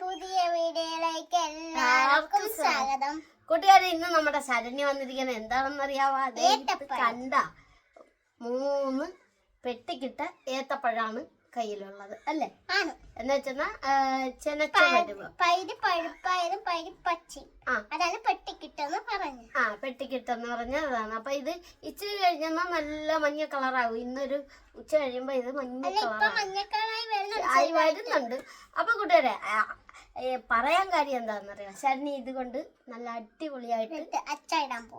പുതിയ വീഡിയോയിലേക്ക് എല്ലാവർക്കും സ്വാഗതം. കൂട്ടുകാരെ, ഇന്ന് നമ്മുടെ ശരണ്യ വന്നിരിക്കുന്നത് എന്താണെന്ന് അറിയാവോ? കണ്ട 3 പെട്ടിക്കിട്ട ഏത്തപ്പഴാണ് കയ്യിലുള്ളത് അല്ലേ? എന്ന് വെച്ചാ പൈര് പഴുപ്പായതും പൈര് പച്ചി, അതാണ് പെട്ടിക്കിട്ടെന്ന് പറഞ്ഞു. പെട്ടിക്കിട്ടെന്ന് പറഞ്ഞതാണ്. അപ്പൊ ഇത് ഇച്ചിരി കഴിഞ്ഞാൽ നല്ല മഞ്ഞ കളറാകും. ഇന്നൊരു ഉച്ച കഴിയുമ്പോ ഇത് മഞ്ഞ കളറായി വരുന്നുണ്ട്. അപ്പൊ കൂട്ടുകാരെ, പറയാൻ കാര്യം എന്താണെന്നറിയാം, ശരണ്യ ഇതുകൊണ്ട് നല്ല അടിപൊളിയായിട്ട്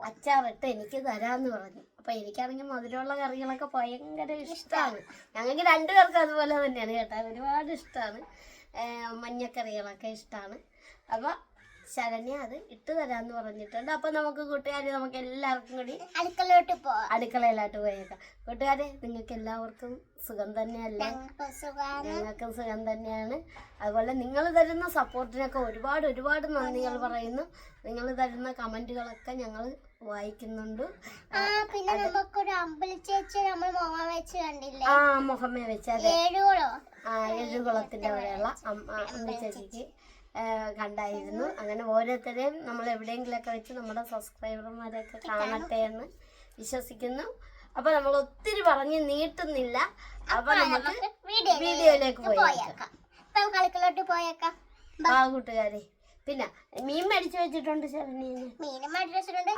അച്ചാറിട്ട് എനിക്ക് തരാന്ന് പറഞ്ഞു. അപ്പൊ എനിക്കാണെങ്കിൽ മധുരമുള്ള കറികളൊക്കെ ഭയങ്കര ഇഷ്ടമാണ്. ഞങ്ങൾക്ക് 2 പേർക്കും അതുപോലെ തന്നെയാണ് കേട്ടോ, ഒരുപാട് ഇഷ്ടമാണ്. മഞ്ഞക്കറികളൊക്കെ ഇഷ്ടമാണ്. അപ്പൊ ശരണ്യ അത് ഇട്ട് തരാന്ന് പറഞ്ഞിട്ടുണ്ട്. അപ്പൊ നമുക്ക് കൂട്ടുകാരെ, നമുക്ക് എല്ലാവർക്കും കൂടി അടുക്കളയിലോട്ട് പോയേക്കാം. കൂട്ടുകാരെ, നിങ്ങൾക്ക് എല്ലാവർക്കും സുഖം തന്നെയല്ലേ? ഞങ്ങൾക്കും സുഖം തന്നെയാണ്. അതുപോലെ നിങ്ങൾ തരുന്ന സപ്പോർട്ടിനൊക്കെ ഒരുപാട് നന്ദികൾ പറയുന്നു. നിങ്ങൾ തരുന്ന കമന്റുകളൊക്കെ ഞങ്ങൾ വായിക്കുന്നുണ്ട്. പിന്നെ നമുക്കൊരു അമ്പലച്ചേച്ചി നമ്മൾ മുഖം വെച്ച് കണ്ടില്ലേ? മുഖമേ വെച്ച് ഏഴുകുളത്തിന്റെ അവിടെയുള്ള അമ്പലച്ചേച്ചിക്ക് കണ്ടായിരുന്നു. അങ്ങനെ ഓരോരുത്തരെയും നമ്മൾ എവിടെയെങ്കിലൊക്കെ വെച്ച് നമ്മുടെ സബ്സ്ക്രൈബർമാരെയൊക്കെ കാണട്ടെ എന്ന് വിശ്വസിക്കുന്നു. അപ്പൊ നമ്മൾ ഒത്തിരി പറഞ്ഞ് നീട്ടുന്നില്ല. അപ്പൊ നമുക്ക് വീഡിയോയിലേക്ക് പോയേക്കാം. കൂട്ടുകാരെ, പിന്നെ മീൻ മേടിച്ചു വെച്ചിട്ടുണ്ട് ശരണ്യ. മീൻ മേടിച്ചു വെച്ചിട്ടുണ്ട്.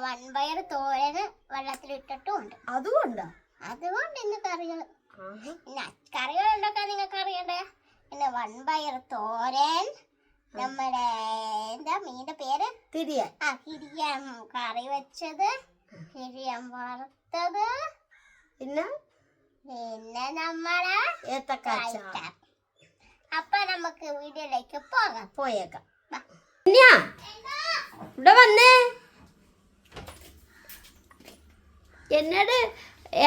വൻപയർ തോരന് വെള്ളത്തിലിട്ടിട്ടുണ്ട്. അതുകൊണ്ട് ഇന്ന് കറികൾ ഉണ്ടാക്കാൻ നിങ്ങൾക്ക് അറിയണ്ടേ? പിന്നെ വൻപയർ തോരൻ, നമ്മുടെ മീന്റെ പേര് തിരിയൻ കറി വെച്ചത്, തിരിയൻ വറുത്തത്, പിന്നെ നമ്മുടെ ഏത്തക്കായ. അപ്പൊ നമുക്ക് വീഡിയോയിലേക്ക് പോയേക്കാം. ഇവിടെ വന്നേ, എന്നോട്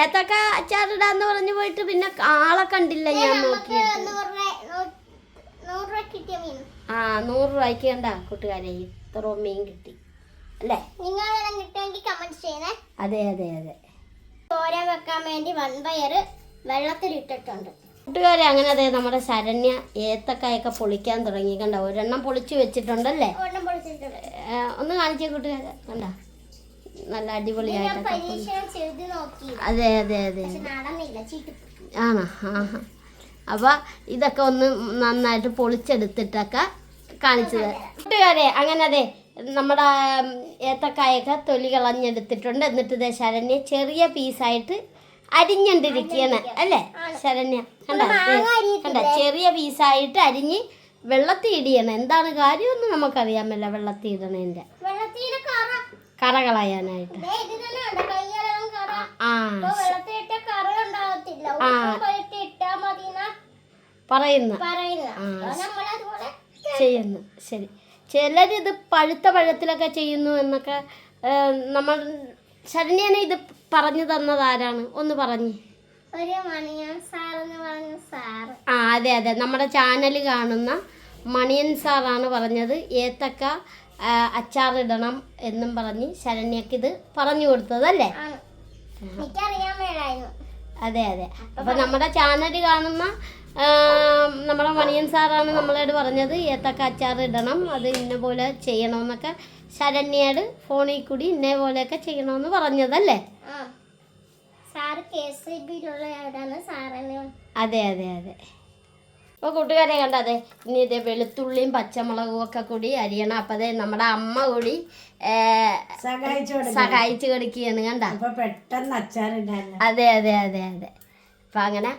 ഏത്തക്ക അച്ചാറിടാന്ന് പറഞ്ഞു പോയിട്ട് പിന്നെ ആളെ കണ്ടില്ല. ഞാൻ നോക്കിയിട്ട് 100 രൂപയ്ക്ക് കണ്ട കൂട്ടുകാരെ, ഇത്ര മീൻ കിട്ടി അല്ലേ? അതെ. തോരൻ വെക്കാൻ വേണ്ടി വൻപയർ വെള്ളത്തിലിട്ടിട്ടുണ്ട് കൂട്ടുകാരെ. അങ്ങനെ അതെ, നമ്മുടെ ശരണ്യ ഏത്തക്കായൊക്കെ പൊളിക്കാൻ തുടങ്ങി. കണ്ട, ഒരെണ്ണം പൊളിച്ചു വെച്ചിട്ടുണ്ടല്ലേ? ഒന്ന് കാണിച്ചേ കൂട്ടുകാരെ. കണ്ട, നല്ല അടിപൊളിയായിട്ട്. അതെ ആണോ? അപ്പൊ ഇതൊക്കെ ഒന്ന് നന്നായിട്ട് പൊളിച്ചെടുത്തിട്ടൊക്കെ കാണിച്ചു തരാം കൂട്ടുകാരെ. അങ്ങനെ അതെ, നമ്മുടെ ഏത്തക്കായൊക്കെ തൊലി കളഞ്ഞെടുത്തിട്ടുണ്ട്. എന്നിട്ട് ഇതേ ശരണ്യ ചെറിയ പീസായിട്ട് അരിഞ്ഞണ്ടിരിക്കുകയാണ് അല്ലേ ശരണ്യ? കണ്ട ചെറിയ പീസായിട്ട് അരിഞ്ഞ് വെള്ളത്തിൽ ഇടിയണം. എന്താണ് കാര്യമൊന്നും നമുക്കറിയാമല്ല വെള്ളത്തിൽ ഇടണേന്റെ കറ കളയാനായിട്ട്. ചെയ്യുന്നു. ശരി, ചിലരിത് പഴുത്ത പഴത്തിലൊക്കെ ചെയ്യുന്നു എന്നൊക്കെ നമ്മൾ. ശരണ്യനെ ഇത് പറഞ്ഞു തന്നത് ആരാണ്? ഒന്ന് പറഞ്ഞ്. അതെ, നമ്മുടെ ചാനൽ കാണുന്ന മണിയൻ സാറാണ് പറഞ്ഞത്. ഏത്തക്ക അച്ചാറിടണം എന്നും പറഞ്ഞ് ശരണ്യക്ക് ഇത് പറഞ്ഞു കൊടുത്തതല്ലേ? അതെ. അപ്പൊ നമ്മുടെ ചാനൽ കാണുന്ന നമ്മുടെ മണിയൻ സാറാണ് നമ്മളോട് പറഞ്ഞത് ഏത്തക്ക അച്ചാറിടണം, അത് ഇന്ന പോലെ ചെയ്യണമെന്നൊക്കെ. ശരണ്യയോട് ഫോണിൽ കൂടി ഇന്നേ പോലെയൊക്കെ ചെയ്യണമെന്ന് പറഞ്ഞതല്ലേ? അതെ. അപ്പോൾ കൂട്ടുകാരെ കണ്ടതെ, ഇനി ഇതേ വെളുത്തുള്ളിയും പച്ചമുളകും ഒക്കെ കൂടി അരിയണം. അപ്പം അതെ നമ്മുടെ അമ്മ കൂടി സഹായിച്ചു കൊടുക്കുകയാണ്. കണ്ട, പെട്ടെന്ന് അച്ചാറിടാൻ. അതെ. അപ്പം അങ്ങനെ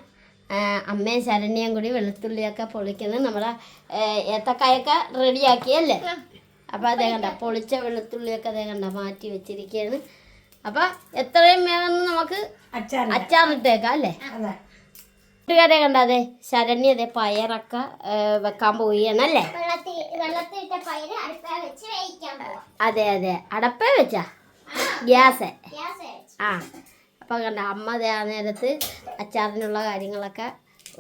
അമ്മയും ശരണ്യയും കൂടി വെളുത്തുള്ളിയൊക്കെ പൊളിക്കുന്നത്. നമ്മുടെ ഏത്തക്കായൊക്കെ റെഡിയാക്കിയല്ലേ? അപ്പം അതേ കണ്ട, പൊളിച്ച വെളുത്തുള്ളിയൊക്കെ അതേ കണ്ട മാറ്റി വെച്ചിരിക്കുകയാണ്. അപ്പം എത്രയും വേഗം നമുക്ക് അച്ചാറിട്ടേക്കാം അല്ലേ? കൂട്ടുകാരെ കണ്ടതെ, ശരണ്യ അതെ പയറൊക്കെ വെക്കാൻ പോവുകയാണ് അല്ലേ? അതെ. അടപ്പേ വെച്ചാ ഗ്യാസ്. അപ്പൊ കണ്ട അമ്മ അതേ ആ നേരത്ത് അച്ചാറിനുള്ള കാര്യങ്ങളൊക്കെ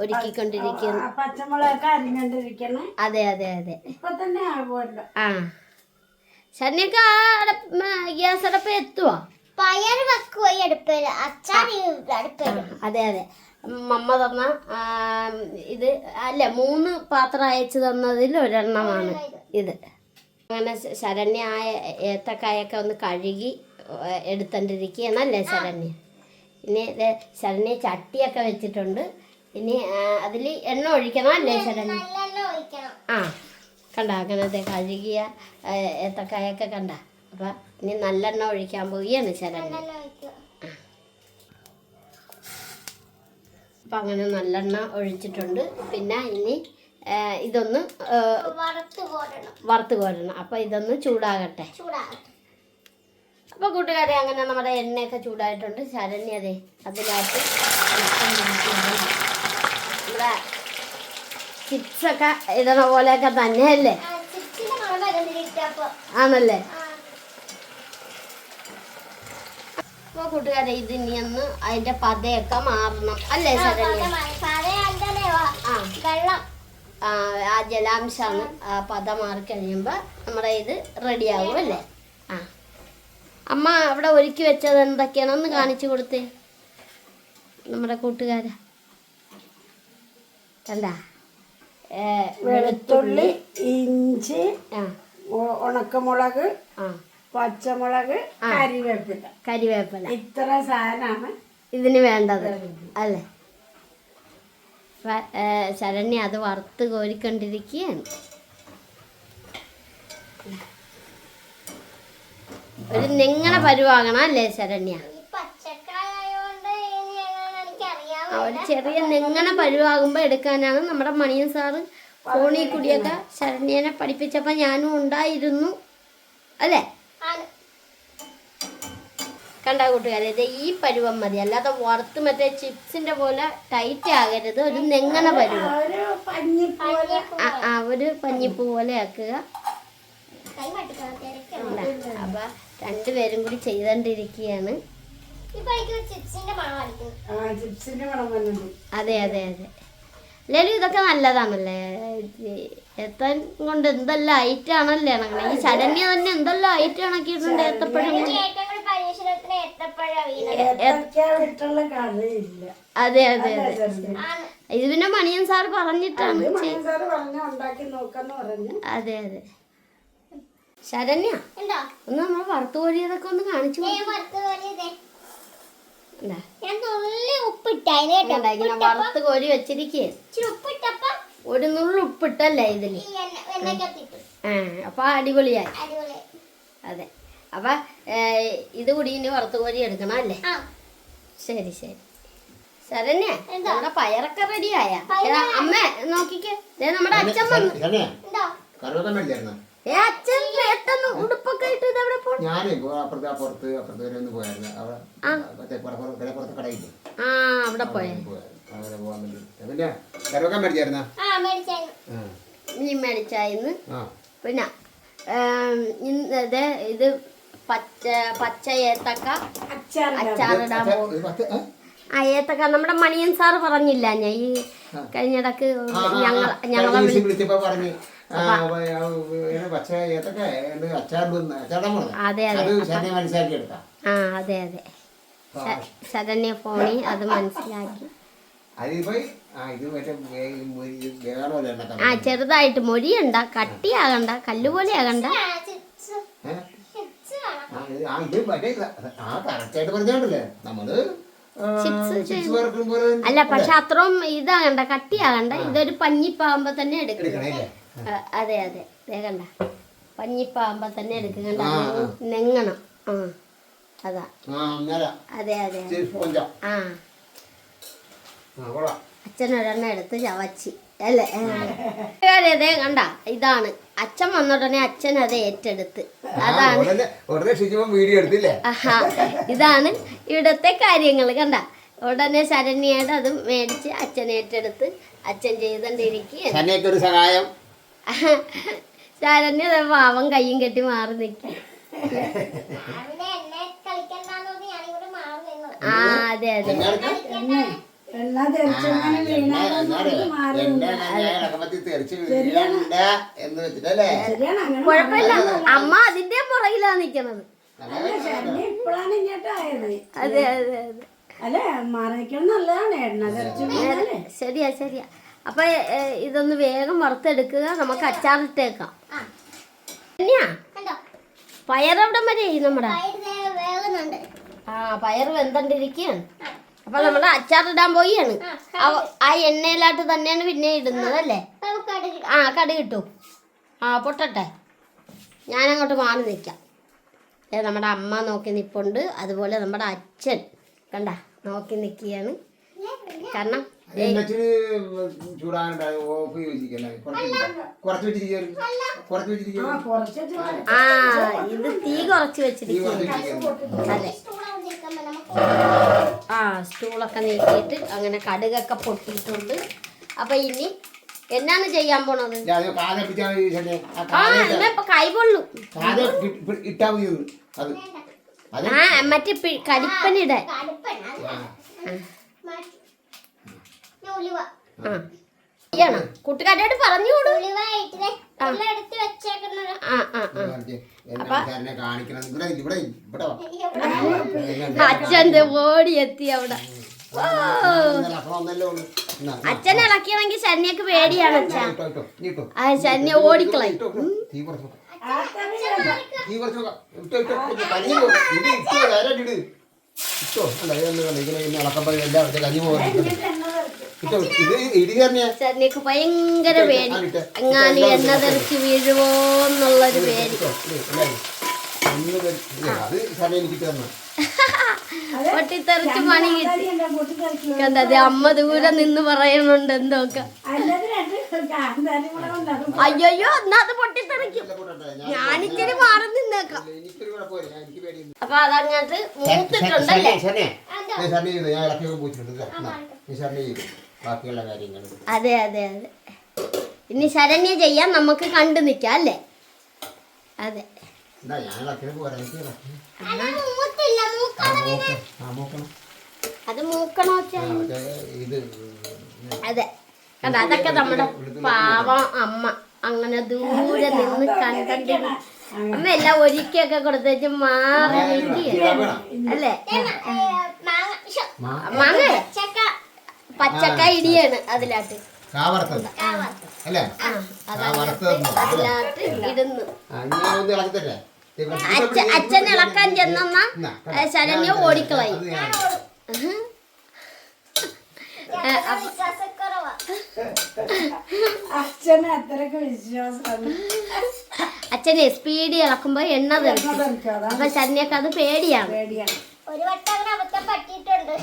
ഒരുക്കിക്കൊണ്ടിരിക്കുന്നു. അതെ. ശരണ്യക്ക് ഗ്യാസ് അടപ്പ് എത്തുവാ? പയർ വെക്കുക അടുപ്പിൽ, അച്ചാർ അടുപ്പിൽ. അതെ. മമ്മ തന്ന ഇത് അല്ല 3 പാത്രം അയച്ചു തന്നതിൽ ഒരെണ്ണമാണ് ഇത്. അങ്ങനെ ശരണ്യ ആ ഏത്തക്കായൊക്കെ ഒന്ന് കഴുകി എടുത്തോണ്ടിരിക്കുകയാണല്ലേ ശരണ്യ. ഇനി ശരണ്യ ചട്ടിയൊക്കെ വെച്ചിട്ടുണ്ട്. ഇനി അതിൽ എണ്ണ ഒഴിക്കണം അല്ലേ ശരണ്യ? ആ കണ്ട അങ്ങനത്തെ കഴുകിയ ഏത്തക്കായൊക്കെ കണ്ട. അപ്പം ഇനി നല്ലെണ്ണ ഒഴിക്കാൻ പോവുകയാണ് ശരണ്യ. അപ്പം അങ്ങനെ നല്ലെണ്ണ ഒഴിച്ചിട്ടുണ്ട്. പിന്നെ ഇനി ഇതൊന്ന് വറുത്ത് കോരണം. അപ്പം ഇതൊന്ന് ചൂടാകട്ടെ. അപ്പോൾ കൂട്ടുകാരെ അങ്ങനെ നമ്മുടെ എണ്ണയൊക്കെ ചൂടായിട്ടുണ്ട്. ശരണ്യ അതെ അതിനകത്ത് നമ്മുടെ ചിപ്സൊക്കെ ഇടണ പോലെയൊക്കെ തന്നെയല്ലേ? ആണല്ലേ? അപ്പോൾ കൂട്ടുകാരെ ഇത് ഇനി ഒന്ന് അതിന്റെ പതയൊക്കെ മാറണം അല്ലേ ശരണ്യ? ആ ജലാംശമാണ് ആ പത മാറി കഴിയുമ്പോൾ നമ്മുടെ ഇത് റെഡിയാകും അല്ലേ? ആ അമ്മ അവിടെ ഒരുക്കി വെച്ചത് എന്തൊക്കെയാണെന്ന് കാണിച്ചു കൊടുത്തേ നമ്മുടെ കൂട്ടുകാരെ. കണ്ടാ വെളുത്തുള്ളി, ഇഞ്ചി, ഉണക്കമുളക്, പച്ചമുളക്, കരിവേപ്പില ഇത്ര സാധനമാണ് ഇതിന് വേണ്ടത് അല്ലേ? ശരണ്യ അത് വറുത്ത് കോരിക്കൊണ്ടിരിക്കുകയാണ്. ഒരു നെങ്ങണ പരുവാകണം അല്ലേ ശരണ്യ? ഒരു ചെറിയ നെങ്ങണ പരുവാകുമ്പോൾ എടുക്കാനാണ് നമ്മുടെ മണിയൻ സാറ് ഫോണിൽ കൂടിയൊക്കെ ശരണ്യനെ പഠിപ്പിച്ചപ്പോൾ ഞാനും ഉണ്ടായിരുന്നു അല്ലേ? കണ്ട കൂട്ടുകാരെ ഇത് ഈ പരുവം മതി. അല്ലാതെ വറുത്ത് മറ്റേ ചിപ്സിന്റെ പോലെ ടൈറ്റ് ആകരുത്. ഒരു നെങ്ങണ പരുവം, ഒരു പഞ്ഞിപ്പൂ പോലെ ആക്കുക. അപ്പൊ രണ്ടുപേരും കൂടി ചെയ്തോണ്ടിരിക്കുകയാണ്. അതെ അതെ അതെ ലേലു ഇതൊക്കെ നല്ലതാണല്ലേ? ഏത്തൻ കൊണ്ട് എന്തെല്ലാം ഐറ്റം ആണല്ലേ ഇണങ്ങണേ. ഈ ശരണ്യ തന്നെ എന്തെല്ലാം ഐറ്റം ഇണക്കിയിട്ടുണ്ട്. ഏത്തപ്പഴം അതെ അതെ അതെ ഇത് പിന്നെ മണിയൻ സാർ പറഞ്ഞിട്ടാണ്. അതെ അതെ ശരണ്യ ഒന്ന് നമ്മൾ വറുത്ത് കോരിയതൊക്കെ ഒന്ന് കാണിച്ചു. വറുത്ത് കോരി വെച്ചിരിക്കേ ഒരു നുള്ളു ഉപ്പിട്ടല്ലേ ഇതില്? അപ്പൊ അടിപൊളിയായി. അതെ അപ്പൊ ഇത് കൂടി ഇനി വറുത്ത് കോരി എടുക്കണം അല്ലേ? ശരി ശരി ശരണ്യ നമ്മുടെ പയറൊക്കെ റെഡിയായ അമ്മ നോക്കിക്കേ. നമ്മുടെ അച്ഛൻ വന്നു. അച്ഛൻ പെട്ടെന്ന് ഉടുപ്പൊക്കെ ഇട്ട് ഇതെവിടെ പോയി? അവിടെ പോയ മീൻ മേടിച്ചായിരുന്നു. പിന്നെ ഇത് പച്ച ഏത്തക്ക അച്ചാറിടാൻ പോകും. ആ ഏത്തക്ക നമ്മുടെ മണിയൻ സാറ് പറഞ്ഞില്ല ഞാൻ ഈ കഴിഞ്ഞിടക്ക് ഞങ്ങളെ വിളിച്ചപ്പോ പറഞ്ഞു. അതെ അതെ ആ അതെ അതെ ശരണ്യ ഫോണി അത് മനസ്സിലാക്കി. ആ ചെറുതായിട്ട് മൊരിയണ്ട, കട്ടിയാകണ്ട, കല്ലുപോലെ ആകണ്ട. അല്ല പക്ഷെ അത്രയും ഇതാകണ്ട, കട്ടിയാകണ്ട. ഇതൊരു പഞ്ഞിപ്പാകുമ്പോ തന്നെ എടുക്കണം. അതെ അതെ കണ്ട പഞ്ഞിപ്പാകുമ്പോ തന്നെ എടുക്കണ്ട, നെങ്ങണം. ആ അതാ അതെ അതെ ആ അച്ഛനൊരെണ്ണ എടുത്ത് ചവച്ചി അല്ലേ? അതെ കണ്ട ഇതാണ് അച്ഛൻ വന്നോടനെ അച്ഛൻ അത് ഏറ്റെടുത്ത്. അതാണ് ഇതാണ് ഇവിടത്തെ കാര്യങ്ങൾ. കണ്ട ഉടനെ ശരണ്യയുടെ അത് മേടിച്ച് അച്ഛൻ ഏറ്റെടുത്ത് അച്ഛൻ ചെയ്തോണ്ടിരിക്കുക. സഹായം ശരണ്യ പാവം കയ്യും കെട്ടി മാറി നിൽക്കും. ആ അതെ അതെ കുഴപ്പമില്ല, അമ്മ അതിന്റെ പുറകിലാ നിക്കണത്. അതെ അതെ അതെ അല്ല മാറിക്കണം നല്ലതാണ് എണ്ണ തെറിച്ച് വീണാലേ. ശരിയാ ശരിയാ. അപ്പൊ ഇതൊന്ന് വേഗം വറുത്തെടുക്കുക, നമുക്ക് അച്ചാറിട്ടേക്കാം. തന്നെയാ കണ്ടോ പയറെവിടം വരെ നമ്മുടെ പയറ് വേകുന്നുണ്ട്. പയർ വെന്തണ്ടിരിക്കുകയാണ്. അപ്പൊ നമ്മുടെ അച്ചാറിടാൻ പോയാണ്. ആ എണ്ണയിലാട്ട് തന്നെയാണ് പിന്നെ ഇടുന്നത് അല്ലേ? നമുക്ക് കടുക് കടുക് ഇട്ടു. പൊട്ടട്ടെ, ഞാനങ്ങോട്ട് മാറി നിൽക്കാം. നമ്മുടെ അമ്മ നോക്കി നിൽപ്പുണ്ട്, അതുപോലെ നമ്മുടെ അച്ഛൻ കണ്ട നോക്കി നിൽക്കുകയാണ്. കാരണം ഇത് തീ കുറച്ച് വെച്ചിരിക്കുകയാണ്. അതെ, സ്റ്റൂളൊക്കെ നീക്കിയിട്ട് അങ്ങനെ കടുകൊക്കെ പൊട്ടിയിട്ടുണ്ട്. അപ്പൊ ഇനി എന്നാണ് ചെയ്യാൻ പോണത്? ഇപ്പൊ കൈകൊള്ളും. മറ്റേ കരിപ്പനിടെ കൂട്ടുകാരോട് പറഞ്ഞോളൂ. അച്ഛന്റെ ഓടി എത്തി അവിടെ. അച്ഛൻ ഇളക്കിയണെങ്കിൽ ശരണ്യക്ക് പേടിയാണ്. അച്ഛൻ ശരണ്യ ഓടിക്കളയും. ശരണ്യക്ക് ഭയങ്കര പേടി, എങ്ങാനും എണ്ണ തെറിച്ച് വീഴുവോ എന്നുള്ളൊരു പേടി. പൊട്ടിത്തെറിച്ച് മണി കിട്ടി. കണ്ടത് അമ്മ ദൂരെ നിന്ന് പറയുന്നുണ്ട് എന്തൊക്കെ. അയ്യോ എന്നാ അത് പൊട്ടിത്തെറിക്കും. ഞാനിച്ചിരി മാറി നിന്നേക്കാം. അപ്പൊ അതങ്ങോട്ട് മൂത്തിട്ടുണ്ടല്ലേ? അതെ അതെ അതെ. ഇനി ശരണ്യ ചെയ്യാൻ നമുക്ക് കണ്ടു നിക്കാം അല്ലേ? അതെ. അത് മൂക്കണോ? അതെ കണ്ട, അതൊക്കെ നമ്മുടെ പാവം അമ്മ അങ്ങനെ ദൂരെ നിന്ന് കണ്ടിട്ട് അമ്മ എല്ലാം ഒരിക്കൊക്കെ കൊടുത്തേച്ച് മാറി അല്ലേ? മാങ്ങ പച്ചക്ക ഇടിയാണ് അതിലാട്ട് അതിലാട്ട് ഇടുന്നു. അച്ഛൻ ഇളക്കാൻ ചെന്ന ശരണ്യ ഓടിക്കളയും. അച്ഛനെ സ്പീഡ് ഇളക്കുമ്പോ എണ്ണ തെറിക്കും. അപ്പൊ ശരണ്യക്ക് അത് പേടിയാണ്. ഒരു വട്ടം അങ്ങനെ അബദ്ധം പറ്റിയിട്ടുണ്ട്.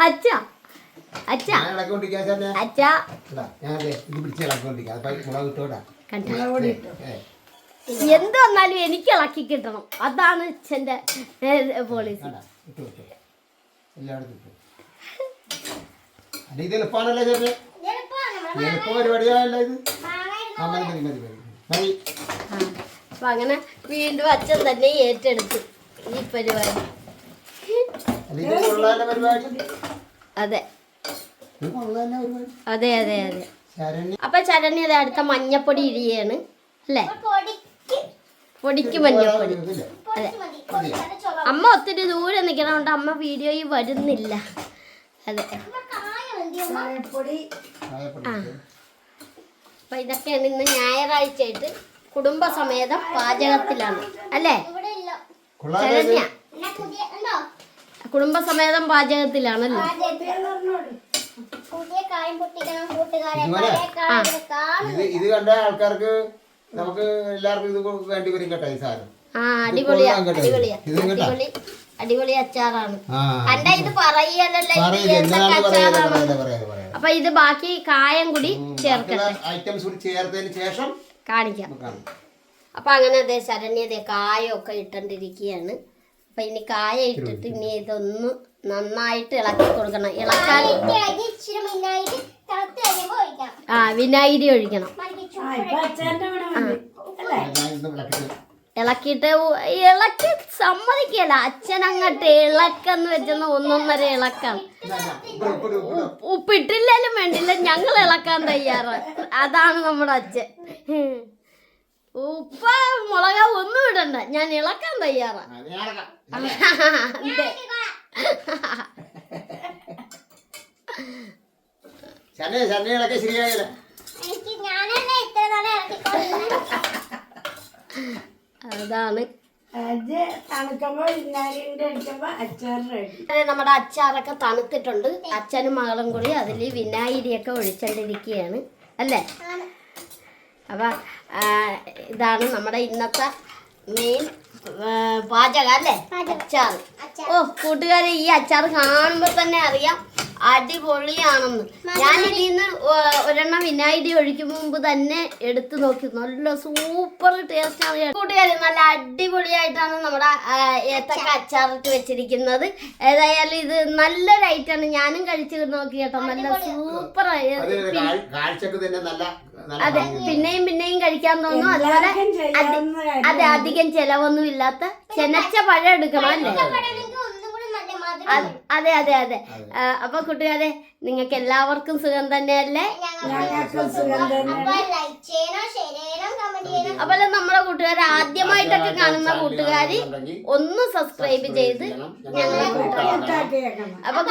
അച്ഛാ അച്ഛാ അച്ഛാ എന്ത് വന്നാലും എനിക്ക് ഇളക്കി കിട്ടണം. അതാണ് അച്ഛൻ്റെ പോളിസി. അപ്പൊ അങ്ങനെ വീണ്ടും അച്ഛൻ തന്നെ ഏറ്റെടുത്തു ഈ പരിപാടി. അതെ അതെ അതെ അതെ. അപ്പൊ ശരണ്യ അടുത്ത മഞ്ഞപ്പൊടി ഇടിയാണ് അല്ലേ? പൊടിക്ക് മഞ്ഞപ്പൊടി. അതെ, അമ്മ ഒത്തിരി ദൂരെ നിൽക്കണോണ്ട് അമ്മ വീഡിയോയിൽ വരുന്നില്ല. അതെ. അപ്പൊ ഇതൊക്കെയാണ് ഇന്ന് ഞായറാഴ്ചയായിട്ട് കുടുംബസമേതം പാചകത്തിലാണ് അല്ലേ ശരണ്യ? കുടുംബസമേതം പാചകത്തിലാണല്ലോ. ഇത് കണ്ട ആൾക്കാർക്ക് നമുക്ക് എല്ലാവർക്കും ഇത് വേണ്ടി വരും കേട്ടോ ഈ സാധനം. അടിപൊളിയാ അടിപൊളിയാ അടിപൊളി അടിപൊളി അച്ചാറാണ്. കണ്ട ഇത് പറയല്ലോ അച്ചാറാണ്. അപ്പൊ ഇത് ബാക്കി കായം കൂടി ചേർക്കട്ടെ. ഐറ്റംസ് കൂടി ചേർത്തതിന് ശേഷം കാണിക്കാം. അപ്പൊ അങ്ങനെ അതെ ശരണ്യ കായൊക്കെ ഇട്ടോണ്ടിരിക്കുകയാണ്. അപ്പൊ ഇനി കായ ഇട്ടിട്ട് ഇനി ഇതൊന്ന് നന്നായിട്ട് ഇളക്കി കൊടുക്കണം. ഇളക്കാൻ വിനാഗിരി ഒഴിക്കണം. ഇളക്കിയിട്ട് ഇളക്കി സമ്മതിക്കല്ല അച്ഛൻ അങ്ങോട്ട് ഇളക്കെന്ന് വെച്ചെന്ന ഒന്നൊന്നര ഇളക്കാം. ഉപ്പിട്ടില്ലാലും വേണ്ടില്ല, ഞങ്ങൾ ഇളക്കാൻ തയ്യാറാണ്. അതാണ് നമ്മുടെ അച്ഛൻ. ഉപ്പ മുളക ഒന്നും ഇടണ്ട, ഞാൻ ഇളക്കാൻ തയ്യാറാ. അത് ഞാൻ ഇളക്കാം. അതെ. ശനി ഇളക്കി ശരിയായില്ല. എനിക്ക് ഞാനല്ലേ ഇത്ര നാളെ ഇറക്കിക്കൊണ്ടിരുന്നത്. അതാണ് അത് തണുക്കുമ്പോ ഇന്നാലിന്റെ അടിക്കുമ്പോ അച്ചാർ റെഡി. അങ്ങനെ നമ്മുടെ അച്ചാറൊക്കെ തണുത്തിട്ടുണ്ട്. അച്ഛനും മകളും കൂടി അതിൽ വിനാഗിരിയൊക്കെ ഒഴിച്ചോണ്ടിരിക്കുകയാണ് അല്ലേ? അപ്പൊ ഇതാണ് നമ്മുടെ ഇന്നത്തെ മെയിൻ പാചകം അല്ലേ? അച്ചാർ. ഓ കൂട്ടുകാരെ, ഈ അച്ചാർ കാണുമ്പോ തന്നെ അറിയാം അടിപൊളിയാണെന്ന്. ഞാൻ ഇതിന്ന് ഒരെണ്ണം വിനാഗിരി ഒഴിക്കും മുമ്പ് തന്നെ എടുത്തു നോക്കി, നല്ല സൂപ്പർ ടേസ്റ്റ് ആണ് കൂട്ടുകാരെ. നല്ല അടിപൊളിയായിട്ടാണ് നമ്മുടെ ഏത്തക്ക അച്ചാറിട്ട് വെച്ചിരിക്കുന്നത്. ഏതായാലും ഇത് നല്ലൊരു ഐറ്റാണ്, ഞാനും കഴിച്ചു നോക്കി കേട്ടോ. നല്ല സൂപ്പർ. കാഴ്ചക്ക് തന്നെ നല്ല അതെ, പിന്നെയും പിന്നെയും കഴിക്കാൻ തോന്നും. അതുപോലെ അതെ, അധികം ചെലവൊന്നും ഇല്ലാത്ത ചെനച്ച പഴം എടുക്കണം അല്ലേ? അതെ അതെ അതെ. അപ്പൊ കൂട്ടുകാരെ, നിങ്ങൾക്ക് എല്ലാവർക്കും സുഖം തന്നെയല്ലേ? അതുപോലെ നമ്മുടെ കൂട്ടുകാരെ ആദ്യമായിട്ടൊക്കെ കാണുന്ന കൂട്ടുകാരി ഒന്ന് സബ്സ്ക്രൈബ് ചെയ്ത് ഞങ്ങളെ കൂട്ടുകാരി. അപ്പൊ